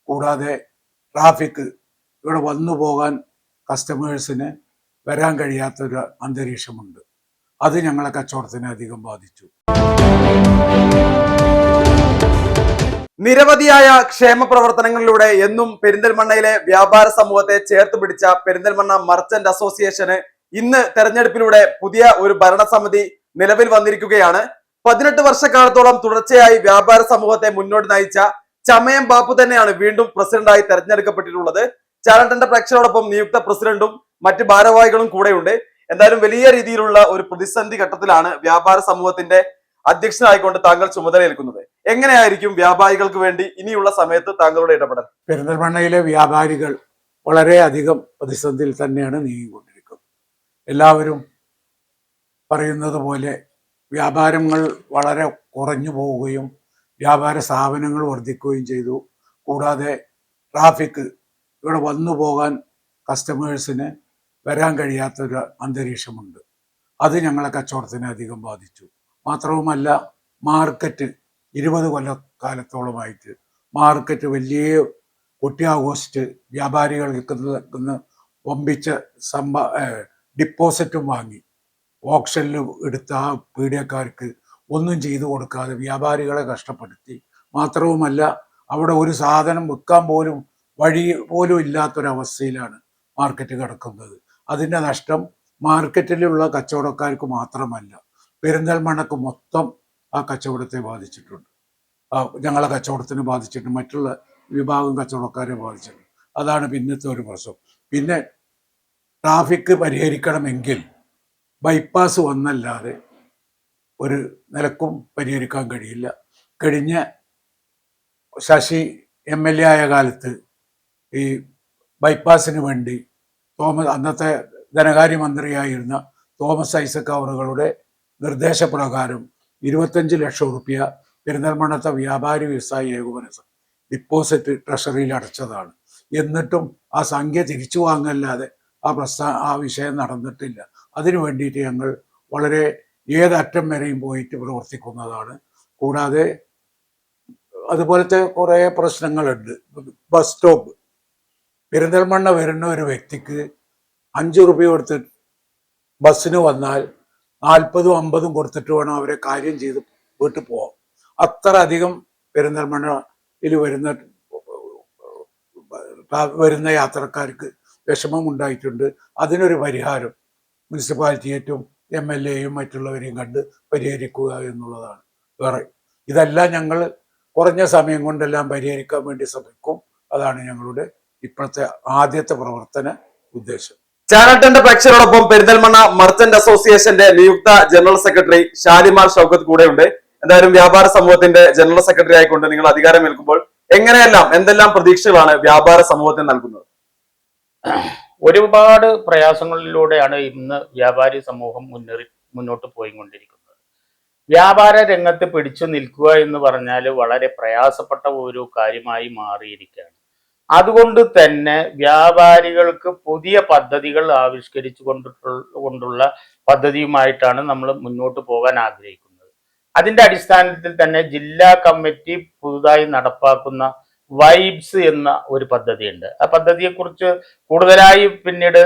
കൂടാതെ ട്രാഫിക് ഇവിടെ വന്നു പോകാൻ കസ്റ്റമേഴ്സിന് വരാൻ കഴിയാത്തൊരു അന്തരീക്ഷമുണ്ട്. അത് ഞങ്ങളെ കച്ചവടത്തിനെ അധികം ബാധിച്ചു. നിരവധിയായ ക്ഷേമ പ്രവർത്തനങ്ങളിലൂടെ എന്നും പെരിന്തൽമണ്ണയിലെ വ്യാപാര സമൂഹത്തെ ചേർത്ത് പിടിച്ച പെരിന്തൽമണ്ണ മർച്ചന്റ് അസോസിയേഷന് ഇന്ന് തെരഞ്ഞെടുപ്പിലൂടെ പുതിയ ഒരു ഭരണസമിതി നിലവിൽ വന്നിരിക്കുകയാണ്. 18 വർഷക്കാലത്തോളം തുടർച്ചയായി വ്യാപാര സമൂഹത്തെ മുന്നോട്ട് നയിച്ച ചമയം ബാപ്പു തന്നെയാണ് വീണ്ടും പ്രസിഡന്റായി തെരഞ്ഞെടുക്കപ്പെട്ടിട്ടുള്ളത്. ചാനലിന്റെ പ്രേക്ഷകരോടൊപ്പം നിയുക്ത പ്രസിഡന്റും മറ്റ് ഭാരവാഹികളും കൂടെയുണ്ട്. എന്തായാലും വലിയ രീതിയിലുള്ള ഒരു പ്രതിസന്ധി ഘട്ടത്തിലാണ് വ്യാപാര സമൂഹത്തിന്റെ അധ്യക്ഷനായിക്കൊണ്ട് താങ്കൾ ചുമതലയേൽക്കുന്നത്. എങ്ങനെയായിരിക്കും വ്യാപാരികൾക്ക് വേണ്ടി ഇനിയുള്ള സമയത്ത് താങ്കളുടെ ഇടപെടൽ? പെരിന്തൽമണ്ണയിലെ വ്യാപാരികൾ വളരെയധികം പ്രതിസന്ധിയിൽ തന്നെയാണ് നീങ്ങിക്കൊണ്ടിരിക്കുന്നത്. എല്ലാവരും പറയുന്നത് പോലെ വ്യാപാരങ്ങൾ വളരെ കുറഞ്ഞു പോവുകയും വ്യാപാര സ്ഥാപനങ്ങൾ വർദ്ധിക്കുകയും ചെയ്തു. കൂടാതെ ട്രാഫിക് ഇവിടെ വന്നു പോകാൻ കസ്റ്റമേഴ്സിന് വരാൻ കഴിയാത്തൊരു അന്തരീക്ഷമുണ്ട്. അത് ഞങ്ങളെ കച്ചവടത്തിനെ അധികം ബാധിച്ചു. മാത്രവുമല്ല, മാർക്കറ്റ് 20 കൊല്ലക്കാലത്തോളമായിട്ട് മാർക്കറ്റ് വലിയ കുട്ടിയാഘോഷിച്ച് വ്യാപാരികൾ നിൽക്കുന്ന വമ്പിച്ച ഡിപ്പോസിറ്റും വാങ്ങി ഓപ്ഷനിൽ എടുത്ത ആ പീഡിയക്കാർക്ക് ഒന്നും ചെയ്തു കൊടുക്കാതെ വ്യാപാരികളെ കഷ്ടപ്പെടുത്തി. മാത്രവുമല്ല, അവിടെ ഒരു സാധനം വിൽക്കാൻ പോലും വഴി പോലും ഇല്ലാത്തൊരവസ്ഥയിലാണ് മാർക്കറ്റ് കിടക്കുന്നത്. അതിൻ്റെ നഷ്ടം മാർക്കറ്റിലുള്ള കച്ചവടക്കാർക്ക് മാത്രമല്ല, പെരിന്തൽമണ്ണക്ക് മൊത്തം ആ കച്ചവടത്തെ ബാധിച്ചിട്ടുണ്ട്. ഞങ്ങളെ കച്ചവടത്തിന് ബാധിച്ചിട്ടുണ്ട്, മറ്റുള്ള വിഭാഗം കച്ചവടക്കാരെ ബാധിച്ചിട്ടുണ്ട്. അതാണ് പിന്നത്തെ ഒരു പ്രശ്നം. പിന്നെ ട്രാഫിക് പരിഹരിക്കണമെങ്കിൽ ബൈപ്പാസ് വന്നല്ലാതെ ഒരു നിലക്കും പരിഹരിക്കാൻ കഴിയില്ല. കഴിഞ്ഞ ശശി MLA ആയ കാലത്ത് ഈ ബൈപ്പാസിന് വേണ്ടി അന്നത്തെ ധനകാര്യമന്ത്രിയായിരുന്ന തോമസ് ഐസക് അവറുകളുടെ നിർദ്ദേശപ്രകാരം 25 ലക്ഷം റുപ്യ പെരിന്തൽമണ്ണത്തെ വ്യാപാരി വ്യവസായി ഏകോപന ഡിപ്പോസിറ്റ് ട്രഷറിയിൽ അടച്ചതാണ്. എന്നിട്ടും ആ സംഖ്യ തിരിച്ചു വാങ്ങല്ലാതെ ആ വിഷയം നടന്നിട്ടില്ല. അതിനു വേണ്ടിയിട്ട് ഞങ്ങൾ വളരെ ഏതറ്റം വരെയും പോയിട്ട് പ്രവർത്തിക്കുന്നതാണ്. കൂടാതെ അതുപോലത്തെ കുറേ പ്രശ്നങ്ങളുണ്ട്. ബസ് സ്റ്റോപ്പ് പെരിന്തൽമണ്ണ വരുന്ന ഒരു വ്യക്തിക്ക് 5 റുപ്യ കൊടുത്ത് ബസ്സിന് വന്നാൽ 40ഉം 50ഉം കൊടുത്തിട്ട് വേണം അവരെ കാര്യം ചെയ്ത് വീട്ടിൽ പോകാം. അത്ര അധികം പെരിന്തൽമണ്ണയിൽ വരുന്ന യാത്രക്കാർക്ക് വിഷമം ഉണ്ടായിട്ടുണ്ട്. അതിനൊരു പരിഹാരം മുനിസിപ്പാലിറ്റിയേറ്റും MLAയും മറ്റുള്ളവരെയും കണ്ട് പരിഹരിക്കുക എന്നുള്ളതാണ്. വേറെ ഇതെല്ലാം ഞങ്ങൾ കുറഞ്ഞ സമയം കൊണ്ടെല്ലാം പരിഹരിക്കാൻ വേണ്ടി ശ്രമിക്കും. അതാണ് ഞങ്ങളുടെ ഇപ്പോഴത്തെ ആദ്യത്തെ പ്രവർത്തന ഉദ്ദേശം. ചാനൽ പ്രേക്ഷകരോടൊപ്പം പെരിന്തൽമണ്ണ മർച്ചന്റ് അസോസിയേഷന്റെ നിയുക്ത ജനറൽ സെക്രട്ടറി ഷാലിമാർ ഷൗക്കത്ത് കൂടെയുണ്ട്. എന്തായാലും വ്യാപാര സമൂഹത്തിന്റെ ജനറൽ സെക്രട്ടറി ആയിക്കൊണ്ട് നിങ്ങൾ അധികാരമേൽക്കുമ്പോൾ എന്തെല്ലാം പ്രതീക്ഷകളാണ് വ്യാപാര സമൂഹത്തിന് നൽകുന്നത്? ഒരുപാട് പ്രയാസങ്ങളിലൂടെയാണ് ഇന്ന് വ്യാപാരി സമൂഹം മുന്നോട്ട് പോയിക്കൊണ്ടിരിക്കുന്നത്. വ്യാപാര രംഗത്ത് പിടിച്ചു നിൽക്കുക എന്ന് പറഞ്ഞാൽ വളരെ പ്രയാസപ്പെട്ട ഒരു കാര്യമായി മാറിയിരിക്കുകയാണ്. അതുകൊണ്ട് തന്നെ വ്യാപാരികൾക്ക് പുതിയ പദ്ധതികൾ ആവിഷ്കരിച്ചു കൊണ്ടുള്ള പദ്ധതിയുമായിട്ടാണ് നമ്മൾ മുന്നോട്ട് പോകാൻ ആഗ്രഹിക്കുന്നത്. അതിന്റെ അടിസ്ഥാനത്തിൽ തന്നെ ജില്ലാ കമ്മിറ്റി പുതുതായി നടപ്പാക്കുന്ന വൈബ്സ് എന്ന ഒരു പദ്ധതിയുണ്ട്. ആ പദ്ധതിയെക്കുറിച്ച് കൂടുതലായി പിന്നീട്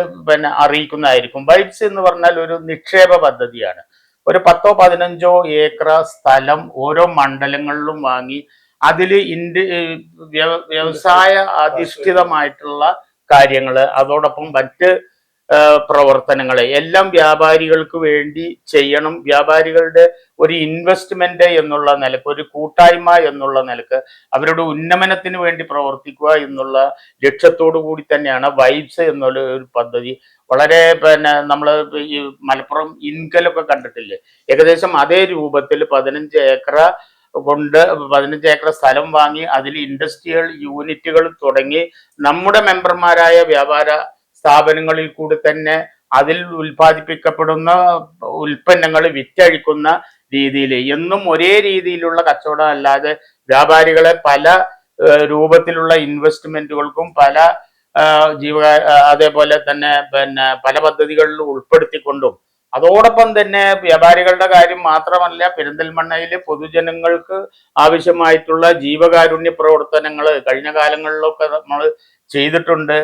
അറിയിക്കുന്നതായിരിക്കും. വൈബ്സ് എന്ന് പറഞ്ഞാൽ ഒരു നിക്ഷേപ പദ്ധതിയാണ്. ഒരു 10-15 ഏക്കർ സ്ഥലം ഓരോ മണ്ഡലങ്ങളിലും വാങ്ങി അതിൽ വ്യവസായ അധിഷ്ഠിതമായിട്ടുള്ള കാര്യങ്ങൾ അതോടൊപ്പം മറ്റ് പ്രവർത്തനങ്ങളെ എല്ലാം വ്യാപാരികൾക്ക് വേണ്ടി ചെയ്യണം. വ്യാപാരികളുടെ ഒരു ഇൻവെസ്റ്റ്മെന്റ് എന്നുള്ള നിലക്ക്, ഒരു കൂട്ടായ്മ എന്നുള്ള നിലക്ക് അവരുടെ ഉന്നമനത്തിന് വേണ്ടി പ്രവർത്തിക്കുക എന്നുള്ള ലക്ഷ്യത്തോടു കൂടി തന്നെയാണ് വൈബ്സ് എന്നുള്ള ഒരു പദ്ധതി. വളരെ നമ്മൾ ഈ മലപ്പുറം ഇൻകലൊക്കെ കണ്ടിട്ടില്ലേ, ഏകദേശം അതേ രൂപത്തിൽ 15 ഏക്കർ സ്ഥലം വാങ്ങി അതിൽ ഇൻഡസ്ട്രിയൽ യൂണിറ്റുകൾ തുടങ്ങി നമ്മുടെ മെമ്പർമാരായ വ്യാപാര സ്ഥാപനങ്ങളിൽ കൂടി തന്നെ അതിൽ ഉൽപ്പാദിപ്പിക്കപ്പെടുന്ന ഉൽപ്പന്നങ്ങൾ വിറ്റഴിക്കുന്ന രീതിയിൽ എന്നും ഒരേ രീതിയിലുള്ള കച്ചവടം അല്ലാതെ വ്യാപാരികളെ പല രൂപത്തിലുള്ള ഇൻവെസ്റ്റ്മെന്റുകൾക്കും അതേപോലെ തന്നെ പല പദ്ധതികളിൽ ഉൾപ്പെടുത്തിക്കൊണ്ടും അതോടൊപ്പം തന്നെ വ്യാപാരികളുടെ കാര്യം മാത്രമല്ല, പെരിന്തൽമണ്ണയിലെ പൊതുജനങ്ങൾക്ക് ആവശ്യമായിട്ടുള്ള ജീവകാരുണ്യ പ്രവർത്തനങ്ങൾ കഴിഞ്ഞ കാലങ്ങളിലൊക്കെ നമ്മൾ ചെയ്തിട്ടുണ്ട്.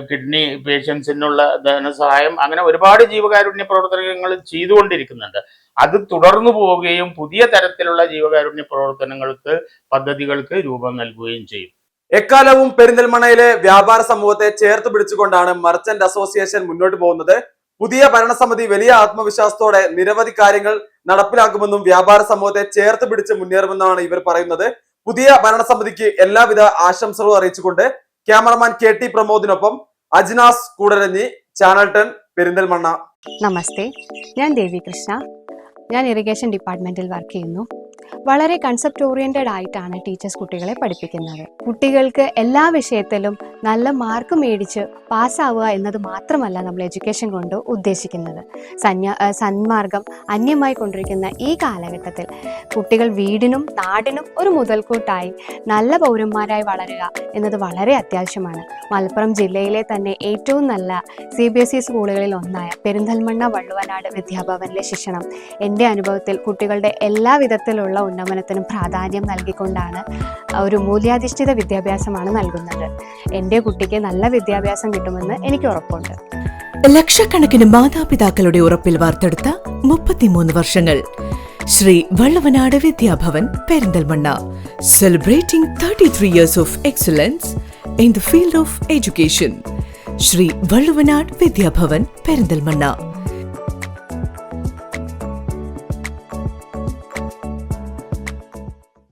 കിഡ്നി പേഷ്യൻസിനുള്ള ധനസഹായം, അങ്ങനെ ഒരുപാട് ജീവകാരുണ്യ പ്രവർത്തനങ്ങൾ ചെയ്തുകൊണ്ടിരിക്കുന്നുണ്ട്. അത് തുടർന്നു പോവുകയും പുതിയ തരത്തിലുള്ള ജീവകാരുണ്യ പ്രവർത്തനങ്ങൾക്ക്, പദ്ധതികൾക്ക് രൂപം നൽകുകയും ചെയ്യും. എക്കാലവും പെരിന്തൽമണ്ണയിലെ വ്യാപാര സമൂഹത്തെ ചേർത്ത് പിടിച്ചുകൊണ്ടാണ് മർച്ചന്റ് അസോസിയേഷൻ മുന്നോട്ട് പോകുന്നത്. പുതിയ ഭരണസമിതി വലിയ ആത്മവിശ്വാസത്തോടെ നിരവധി കാര്യങ്ങൾ നടപ്പിലാക്കുമെന്നും വ്യാപാര സമൂഹത്തെ ചേർത്ത് പിടിച്ച് മുന്നേറുമെന്നാണ് ഇവർ പറയുന്നത്. പുതിയ ഭരണസമിതിക്ക് എല്ലാവിധ ആശംസകളും അറിയിച്ചുകൊണ്ട് ക്യാമറമാൻ KT പ്രമോദിനൊപ്പം അജ്നാസ് കൂടരഞ്ഞി, ചാനൽ 10 പെരിന്തൽമണ്ണ. നമസ്തേ, ഞാൻ ദേവി കൃഷ്ണ. ഞാൻ ഇറിഗേഷൻ ഡിപ്പാർട്ട്മെന്റിൽ വർക്ക് ചെയ്യുന്നു. വളരെ കൺസെപ്റ്റ് ഓറിയന്റഡ് ആയിട്ടാണ് ടീച്ചേഴ്സ് കുട്ടികളെ പഠിപ്പിക്കുന്നത്. കുട്ടികൾക്ക് എല്ലാ വിഷയത്തിലും നല്ല മാർക്ക് മേടിച്ച് പാസ്സാവുക എന്നത് മാത്രമല്ല നമ്മൾ എഡ്യൂക്കേഷൻ കൊണ്ട് ഉദ്ദേശിക്കുന്നത്. സന്മാർഗം അന്യമായി കൊണ്ടിരിക്കുന്ന ഈ കാലഘട്ടത്തിൽ കുട്ടികൾ വീടിനും നാടിനും ഒരു മുതൽക്കൂട്ടായി നല്ല പൗരന്മാരായി വളരുക എന്നത് വളരെ അത്യാവശ്യമാണ്. മലപ്പുറം ജില്ലയിലെ തന്നെ ഏറ്റവും നല്ല CBSE സ്കൂളുകളിൽ ഒന്നായ പെരിന്തൽമണ്ണ വള്ളുവനാട് വിദ്യാഭവനിലെ ശിക്ഷണം എൻ്റെ അനുഭവത്തിൽ കുട്ടികളുടെ എല്ലാ വിധത്തിലുള്ള ഉന്നമനത്തിനും പ്രാധാന്യം നൽകിക്കൊണ്ടാണ് ഒരു മൂല്യാധിഷ്ഠിത വിദ്യാഭ്യാസമാണ് നൽകുന്നത്. എൻ്റെ കുട്ടിക്ക് നല്ല വിദ്യാഭ്യാസം കിട്ടുമെന്ന് എനിക്ക് ഉറപ്പുണ്ട്. ലക്ഷക്കണക്കിന് മാതാപിതാക്കളുടെ ഉറപ്പിൽ വാർത്തെടുത്ത 33 വർഷങ്ങൾ. Sree Valluvanad Vidyabhavan Perinthalmanna, celebrating 33 years of excellence in the field of education. Sree Valluvanad Vidyabhavan Perinthalmanna.